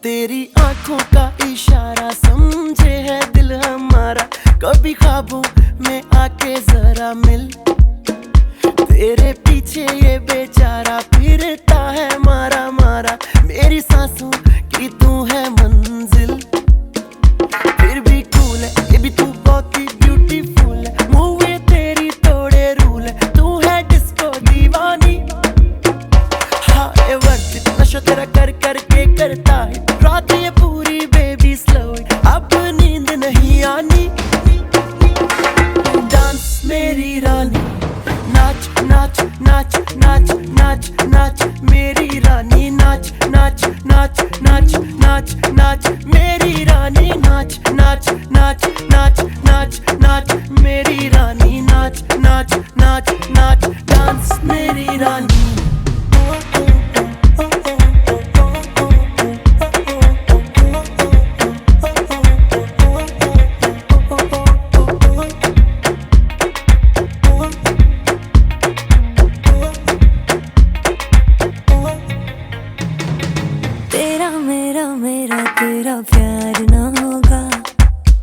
तेरी आंखों का इशारा समझे है दिल हमारा, कभी ख्वाबों में आके जरा मिल। तेरे पीछे ये बेचारा फिरता है मारा मारा, मेरी सांसों की तू है मंजिल। फिर भी कूल है ये भी तू बहुत ही ब्यूटीफुल है, मूव ये तेरी तोड़े रूल है, तू है डिस्को दीवानी। हाँ ये वर्थ इट, नशा तेरा कर करके करता है रात ये पूरी बेबी स्लो, अब नींद नहीं आनी। डांस मेरी रानी, नाच नाच नाच नाच नाच नाच मेरी रानी, नाच नाच नाच नाच नाच नाच मेरी रानी, नाच नाच नाच नाच नाच नाच मेरी रानी, नाच नाच नाच नाच डांस मेरी रानी। तेरा मेरा मेरा तेरा प्यार ना होगा,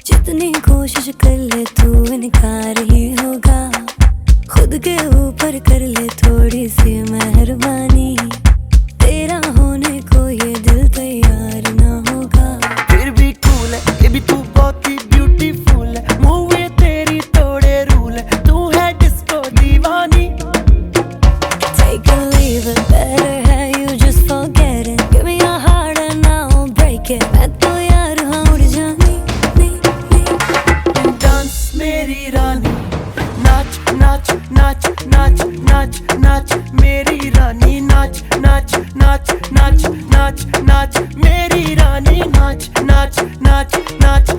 जितनी कोशिश कर ले तू इनकार ही होगा। खुद के ऊपर कर ले थोड़ी सी मेहरबानी, तेरा होने को ये दिल तैयार ना होगा। फिर भी कूल है ये भी तू बहुत ही ब्यूटीफुल है, मूव ये तेरी तोड़े रूल है, तू है disco Deewani. Take a leave it, better है you just forget it, give me your heart and I'll break it। मैं तो यार हाँ उड़ जानी नी नी। डांस मेरी रानी, नाच नाच नाच नाच नाच नाच मेरी रानी, नाच नाच नाच नाच नाच नाच मेरी रानी, नाच नाच नाच नाच